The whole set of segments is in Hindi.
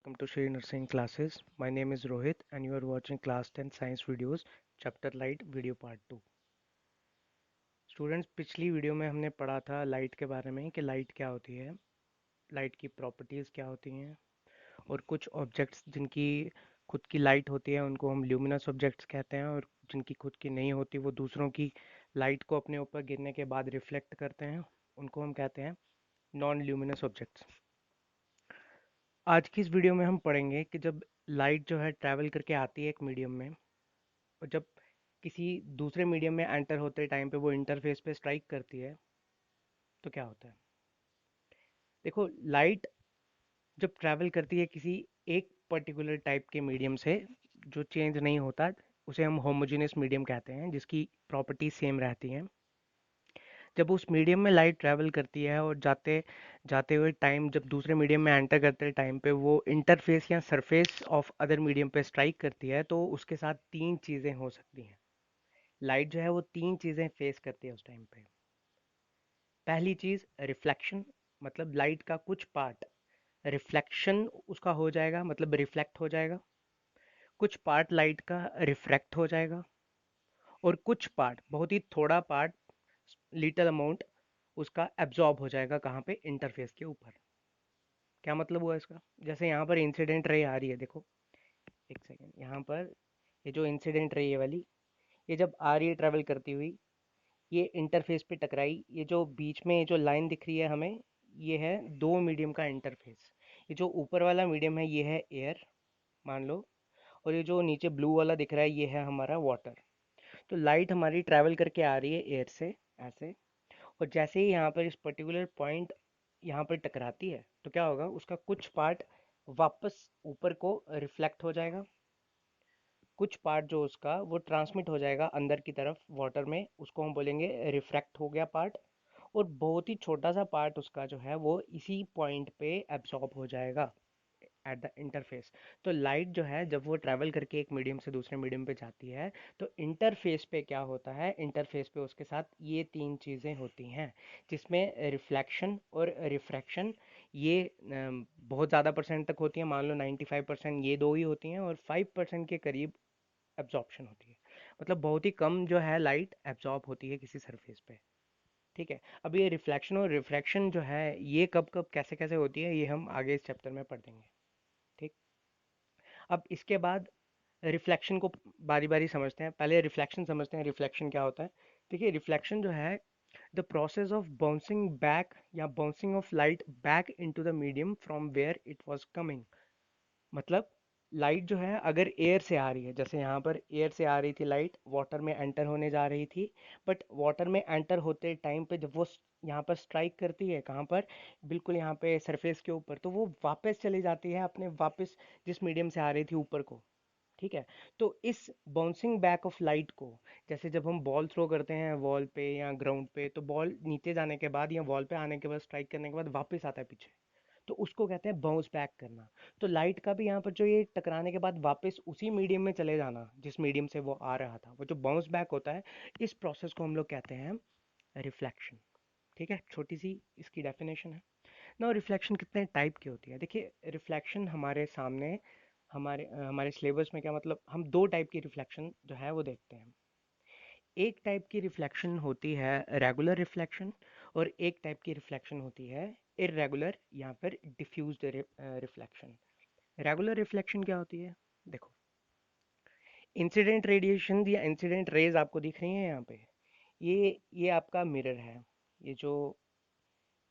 welcome to Shri Nursing classes. My name is Rohit and you are watching class 10 science videos chapter light video part 2. Students पिछली वीडियो में हमने पढ़ा था लाइट के बारे में कि लाइट क्या होती है, लाइट की प्रॉपर्टीज़ क्या होती हैं और कुछ ऑब्जेक्ट्स जिनकी खुद की लाइट होती है उनको हम ल्यूमिनस ऑब्जेक्ट्स कहते हैं और जिनकी खुद की नहीं होती वो दूसरों की लाइट को अपने ऊपर गिरने के बाद रिफ्लेक्ट करते हैं, उनको हम कहते हैं नॉन ल्यूमिनस ऑब्जेक्ट्स। आज की इस वीडियो में हम पढ़ेंगे कि जब लाइट जो है ट्रैवल करके आती है एक मीडियम में और जब किसी दूसरे मीडियम में एंटर होते टाइम पे वो इंटरफेस पे स्ट्राइक करती है तो क्या होता है। देखो, लाइट जब ट्रैवल करती है किसी एक पर्टिकुलर टाइप के मीडियम से जो चेंज नहीं होता, उसे हम होमोजेनियस मीडियम कहते हैं, जिसकी प्रॉपर्टी सेम रहती हैं। जब उस मीडियम में लाइट ट्रैवल करती है और जाते जाते हुए टाइम जब दूसरे मीडियम में एंटर करते टाइम पे वो इंटरफेस या सरफेस ऑफ अदर मीडियम पे स्ट्राइक करती है तो उसके साथ तीन चीज़ें हो सकती हैं। लाइट जो है वो तीन चीज़ें फेस करती है उस टाइम पे। पहली चीज़ रिफ्लेक्शन, मतलब लाइट का कुछ पार्ट रिफ्लेक्शन उसका हो जाएगा, मतलब रिफ्लेक्ट हो जाएगा। कुछ पार्ट लाइट का रिफ्रैक्ट हो जाएगा और कुछ पार्ट, बहुत ही थोड़ा पार्ट, लिटिल अमाउंट, उसका एब्जॉर्ब हो जाएगा। कहाँ पे? इंटरफेस के ऊपर। क्या मतलब हुआ इसका? जैसे यहाँ पर इंसिडेंट रे आ रही है, देखो एक सेकेंड, यहाँ पर ये जो इंसिडेंट रे ये वाली, ये जब आ रही है ट्रेवल करती हुई, ये इंटरफेस पे टकराई, ये जो बीच में ये जो लाइन दिख रही है हमें, ये है दो मीडियम का इंटरफेस। ये जो ऊपर वाला मीडियम है ये है एयर, मान लो, और ये जो नीचे ब्लू वाला दिख रहा है ये है हमारा वाटर। तो लाइट हमारी ट्रैवल करके आ रही है एयर से ऐसे, और जैसे ही यहाँ पर इस पर्टिकुलर पॉइंट यहाँ पर टकराती है तो क्या होगा, उसका कुछ पार्ट वापस ऊपर को रिफ्लेक्ट हो जाएगा, कुछ पार्ट जो उसका वो ट्रांसमिट हो जाएगा अंदर की तरफ वाटर में, उसको हम बोलेंगे रिफ्रैक्ट हो गया पार्ट, और बहुत ही छोटा सा पार्ट उसका जो है वो इसी पॉइंट पे एब्जॉर्ब हो जाएगा एट द इंटरफेस। तो लाइट जो है जब वो ट्रैवल करके एक मीडियम से दूसरे मीडियम पे जाती है तो इंटरफेस पे क्या होता है, इंटरफेस पे उसके साथ ये तीन चीज़ें होती हैं, जिसमें रिफ्लेक्शन और रिफ्रैक्शन ये बहुत ज़्यादा परसेंट तक होती हैं। मान लो 95% ये दो ही होती हैं और 5% के करीब एब्जॉर्प्शन होती है। मतलब बहुत ही कम जो है लाइट एब्जॉर्ब होती है किसी सरफेस पे। ठीक है, अब ये रिफ्लेक्शन और रिफ्रैक्शन जो है ये कब कब कैसे कैसे होती है ये हम आगे इस चैप्टर में पढ़ देंगे। ठीक, अब इसके बाद रिफ्लेक्शन को बारी बारी समझते हैं। पहले रिफ्लेक्शन समझते हैं, रिफ्लेक्शन क्या होता है। देखिए, रिफ्लेक्शन जो है the process of bouncing back या bouncing off light back into the medium from where it was coming. मतलब लाइट जो है अगर एयर से आ रही है, जैसे यहाँ पर एयर से आ रही थी लाइट, वाटर में एंटर होने जा रही थी, बट वाटर में एंटर होते टाइम पे जब वो यहाँ पर स्ट्राइक करती है, कहाँ पर? बिल्कुल यहाँ पे सरफेस के ऊपर, तो वो वापस चली जाती है अपने वापस जिस मीडियम से आ रही थी ऊपर को। ठीक है, तो इस बाउंसिंग बैक ऑफ लाइट को, जैसे जब हम बॉल थ्रो करते हैं वॉल पे या ग्राउंड पे, तो बॉल नीचे जाने के बाद या वॉल पे आने के बाद स्ट्राइक करने के बाद वापस आता है पीछे, तो उसको कहते हैं बाउंस बैक करना। तो लाइट का भी यहाँ पर जो ये टकराने के बाद वापस उसी मीडियम में चले जाना जिस मीडियम से वो आ रहा था, वो जो बाउंस बैक होता है, इस प्रोसेस को हम लोग कहते हैं रिफ्लेक्शन। ठीक है, छोटी सी इसकी डेफिनेशन है ना। रिफ्लेक्शन कितने टाइप की होती है? देखिए, रिफ्लेक्शन हमारे सामने हमारे सिलेबस में क्या, मतलब हम दो टाइप की रिफ्लेक्शन जो है वो देखते हैं। एक टाइप की रिफ्लेक्शन होती है रेगुलर रिफ्लेक्शन, और एक टाइप की रिफ्लेक्शन होती है इरेगुलर या फिर डिफ्यूज्ड रिफ्लेक्शन। रेगुलर रिफ्लेक्शन क्या होती है? देखो, इंसिडेंट रेडिएशन या इंसिडेंट रेज आपको दिख रही हैं यहाँ पे, ये आपका मिरर है, ये जो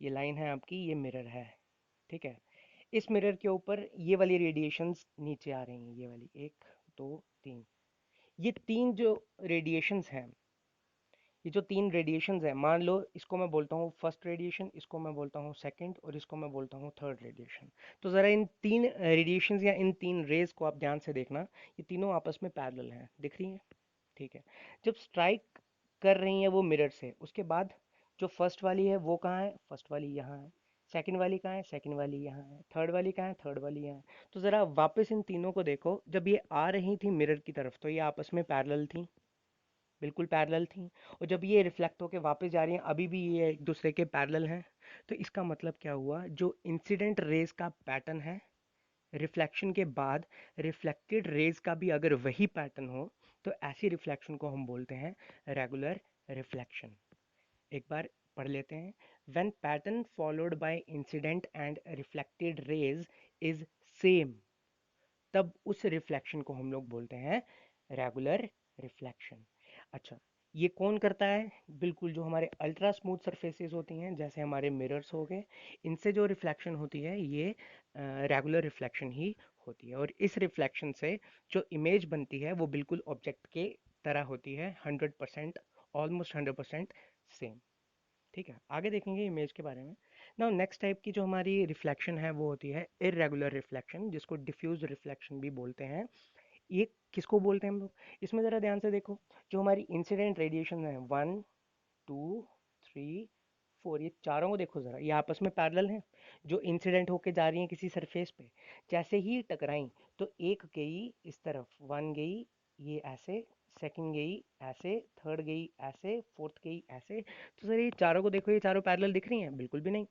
ये लाइन है आपकी, ये मिरर है। ठीक है, इस मिरर के ऊपर ये वाली रेडिएशंस नीचे आ रही हैं, ये वाली एक, दो, तीन, ये तीन जो रेडिएशंस हैं, ये जो तीन रेडिएशंस हैं, मान लो इसको मैं बोलता हूँ फर्स्ट रेडिएशन, इसको मैं बोलता हूँ सेकंड, और इसको मैं बोलता हूँ थर्ड रेडिएशन। तो ज़रा इन तीन रेडिएशंस या इन तीन रेज को आप ध्यान से देखना, ये तीनों आपस में पैरेलल हैं, दिख रही हैं? ठीक है, जब स्ट्राइक कर रही हैं वो मिरर से, उसके बाद जो फर्स्ट वाली है वो कहाँ है? फर्स्ट वाली यहाँ है। सेकंड वाली कहाँ है? सेकंड वाली यहाँ है। थर्ड वाली कहाँ है? थर्ड वाली यहाँ है। तो ज़रा वापस इन तीनों को देखो, जब ये आ रही थी मिरर की तरफ तो ये आपस में पैरेलल थी, बिल्कुल पैरेलल थी, और जब ये रिफ्लेक्ट होके वापस जा रही हैं अभी भी ये एक दूसरे के पैरेलल हैं। तो इसका मतलब क्या हुआ, जो इंसिडेंट रेज का पैटर्न है रिफ्लेक्शन के बाद रिफ्लेक्टेड रेज का भी अगर वही पैटर्न हो तो ऐसी रिफ्लेक्शन को हम बोलते हैं रेगुलर रिफ्लेक्शन। एक बार पढ़ लेते हैं। When pattern followed by incident and reflected raise is same, तब उस रिफ्लेक्शन को हम लोग बोलते हैं रेगुलर रिफ्लेक्शन। अच्छा, ये कौन करता है? बिल्कुल जो हमारे अल्ट्रा स्मूथ सरफेसेस होती हैं जैसे हमारे मिरर्स हो गए, इनसे जो रिफ्लेक्शन होती है ये रेगुलर रिफ्लेक्शन ही होती है। और इस रिफ्लेक्शन से जो इमेज बनती है वो बिल्कुल ऑब्जेक्ट के तरह होती है, 100%, ऑलमोस्ट 100% सेम। ठीक है, आगे देखेंगे इमेज के बारे में। नाउ नेक्स्ट टाइप की जो हमारी रिफ्लेक्शन है वो होती है इरेगुलर रिफ्लेक्शन, जिसको डिफ्यूज रिफ्लेक्शन भी बोलते हैं। ये किसको बोलते हैं हम लोग? इसमें ज़रा ध्यान से देखो, जो हमारी इंसिडेंट रेडिएशन है 1 2 3 4, ये चारों को देखो ज़रा, ये आपस में पैरेलल हैं। जो इंसिडेंट होके जा रही हैं किसी सरफेस पे, जैसे ही टकराई तो एक गई इस तरफ, वन गई ये ऐसे, सेकंड गई ऐसे, थर्ड गई ऐसे, फोर्थ गई ऐसे। तो सर ये चारों को देखो, ये चारों पैरेलल दिख रही हैं? बिल्कुल भी नहीं।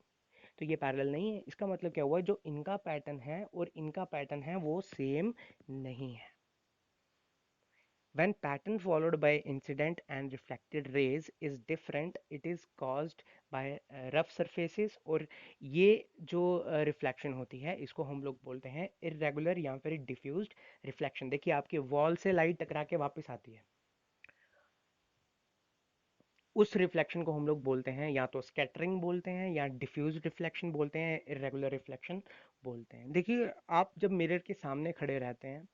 तो ये पैरेलल नहीं है। इसका मतलब क्या हुआ? जो इनका पैटर्न है और इनका पैटर्न है वो सेम नहीं है। When pattern followed by incident and reflected rays is different, it is caused by rough surfaces। और ये जो रिफ्लेक्शन होती है इसको हम लोग बोलते हैं इरेगुलर या फिर डिफ्यूज्ड रिफ्लेक्शन। देखिए आपके वॉल से लाइट टकरा के वापस आती है, उस रिफ्लेक्शन को हम लोग बोलते हैं या तो स्कैटरिंग बोलते हैं या डिफ्यूज रिफ्लेक्शन बोलते हैं, इरेगुलर रिफ्लेक्शन बोलते हैं। देखिए आप जब मिरर के सामने खड़े रहते हैं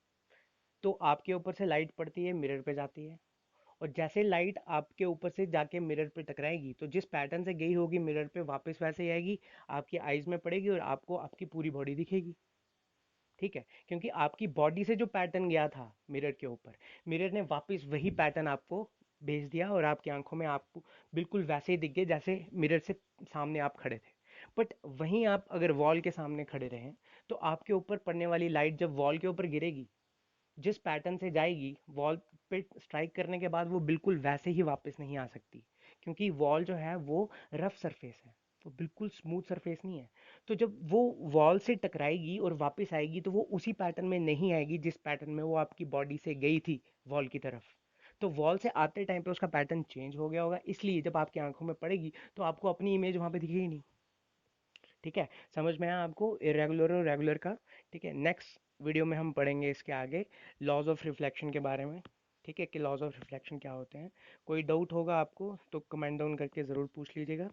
तो आपके ऊपर से लाइट पड़ती है, मिरर पे जाती है, और जैसे लाइट आपके ऊपर से जाके मिरर पे टकराएगी तो जिस पैटर्न से गई होगी मिरर पे वापस वैसे ही आएगी, आपकी आईज में पड़ेगी और आपको आपकी पूरी बॉडी दिखेगी। ठीक है, क्योंकि आपकी बॉडी से जो पैटर्न गया था मिरर के ऊपर, मिरर ने वापस वही पैटर्न आपको भेज दिया और आपकी आंखों में आपको बिल्कुल वैसे ही दिख गए जैसे मिरर से सामने आप खड़े थे। बट वहीं आप अगर वॉल के सामने खड़े रहें तो आपके ऊपर पड़ने वाली लाइट जब वॉल के ऊपर गिरेगी, जिस पैटर्न से जाएगी वॉल पे स्ट्राइक करने के बाद वो बिल्कुल वैसे ही वापस नहीं आ सकती, क्योंकि वॉल जो है वो रफ सरफेस है, वो बिल्कुल स्मूथ सरफेस नहीं है। तो जब वो वॉल से टकराएगी और वापस आएगी तो वो उसी पैटर्न में नहीं आएगी जिस पैटर्न में वो आपकी बॉडी से गई थी वॉल की तरफ। तो वॉल से आते टाइम पे उसका पैटर्न चेंज हो गया होगा, इसलिए जब आपकी आंखों में पड़ेगी तो आपको अपनी इमेज वहां पे दिखेगी नहीं। ठीक है, समझ में आया आपको इरेगुलर और रेगुलर का? ठीक है, नेक्स्ट वीडियो में हम पढ़ेंगे इसके आगे लॉज ऑफ रिफ्लेक्शन के बारे में। ठीक है, कि लॉज ऑफ रिफ्लेक्शन क्या होते हैं। कोई डाउट होगा आपको तो कमेंट डाउन करके ज़रूर पूछ लीजिएगा।